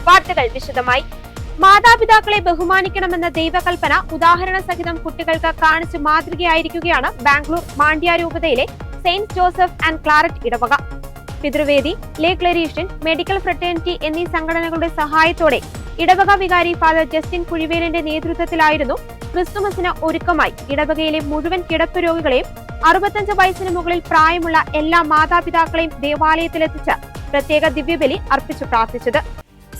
വാർത്തകൾ വിശദമായി. മാതാപിതാക്കളെ ബഹുമാനിക്കണമെന്ന ദൈവകൽപ്പന ഉദാഹരണ സഹിതം കുട്ടികൾക്ക് കാണിച്ച് മാതൃകയായിരിക്കുകയാണ് ബാംഗ്ലൂർ മാണ്ഡ്യ രൂപതയിലെ സെയിന്റ് ജോസഫ് ആൻഡ് ക്ലാരറ്റ് ഇടവക. പിതൃവേദി, ലേ ക്ലരീഷ്യൻ, മെഡിക്കൽ ഫ്രട്ടേണിറ്റി എന്നീ സംഘടനകളുടെ സഹായത്തോടെ ഇടവക വികാരി ഫാദർ ജസ്റ്റിൻ കുഴിവേലിന്റെ നേതൃത്വത്തിലായിരുന്നു ക്രിസ്തുമസിന് ഒരുക്കമായി ഇടവകയിലെ മുഴുവൻ കിടപ്പ് രോഗികളെയും 65 വയസ്സിന് മുകളിൽ പ്രായമുള്ള എല്ലാ മാതാപിതാക്കളെയും ദേവാലയത്തിലെത്തിച്ച് പ്രത്യേക ദിവ്യബലി അർപ്പിച്ചു പ്രാർത്ഥിച്ചത്.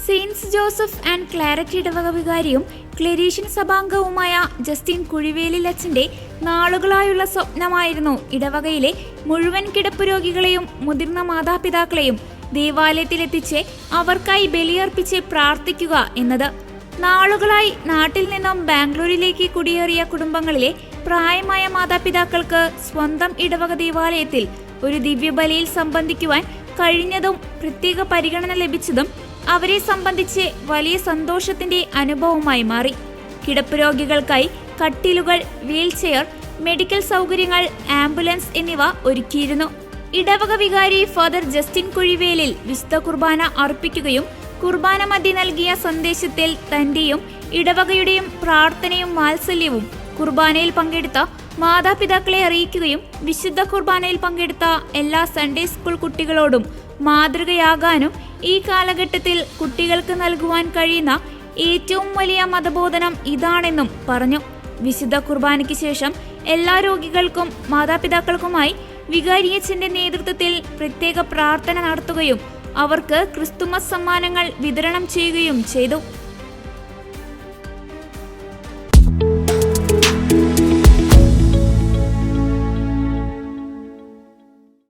സെയിന്റ് ജോസഫ് ആൻഡ് ക്ലാരറ്റ് ഇടവക വികാരിയും ക്ലരീഷ്യൻ സഭാംഗവുമായ ജസ്റ്റിൻ കുഴിവേലിൽ അച്ഛന്റെ നാളുകളായുള്ള സ്വപ്നമായിരുന്നു ഇടവകയിലെ മുഴുവൻ കിടപ്പ് രോഗികളെയും മുതിർന്ന മാതാപിതാക്കളെയും ദേവാലയത്തിലെത്തിച്ച് അവർക്കായി ബലിയർപ്പിച്ച് പ്രാർത്ഥിക്കുക എന്നത്. നാളുകളായി നാട്ടിൽ നിന്നും ബാംഗ്ലൂരിലേക്ക് കുടിയേറിയ കുടുംബങ്ങളിലെ പ്രായമായ മാതാപിതാക്കൾക്ക് സ്വന്തം ഇടവക ദേവാലയത്തിൽ ഒരു ദിവ്യബലിയിൽ സംബന്ധിക്കുവാൻ കഴിഞ്ഞതും പ്രത്യേക പരിഗണന ലഭിച്ചതും അവരെ സംബന്ധിച്ച് വലിയ സന്തോഷത്തിന്റെ അനുഭവമായി മാറി. കിടപ്പ് രോഗികൾക്കായി കട്ടിലുകൾ, വീൽചെയർ, മെഡിക്കൽ സൗകര്യങ്ങൾ, ആംബുലൻസ് എന്നിവ ഒരുക്കിയിരുന്നു. ഇടവക വികാരി ഫാദർ ജസ്റ്റിൻ കുഴിവേലിൽ വിശുദ്ധ കുർബാന അർപ്പിക്കുകയും കുർബാന മധ്യ നൽകിയ സന്ദേശത്തിൽ തന്റെയും ഇടവകയുടെയും പ്രാർത്ഥനയും വാത്സല്യവും കുർബാനയിൽ പങ്കെടുത്ത മാതാപിതാക്കളെ അറിയിക്കുകയും വിശുദ്ധ കുർബാനയിൽ പങ്കെടുത്ത എല്ലാ സൺഡേ സ്കൂൾ കുട്ടികളോടും മാതൃകയാകാനും ഈ കാലഘട്ടത്തിൽ കുട്ടികൾക്ക് നൽകുവാൻ കഴിയുന്ന ഏറ്റവും വലിയ മതബോധനം ഇതാണെന്നും പറഞ്ഞു. വിശുദ്ധ കുർബാനയ്ക്ക് ശേഷം എല്ലാ രോഗികൾക്കും മാതാപിതാക്കൾക്കുമായി വികാരിയച്ഛന്റെ നേതൃത്വത്തിൽ പ്രത്യേക പ്രാർത്ഥന നടത്തുകയും അവർക്ക് ക്രിസ്തുമസ് സമ്മാനങ്ങൾ വിതരണം ചെയ്യുകയും ചെയ്തു.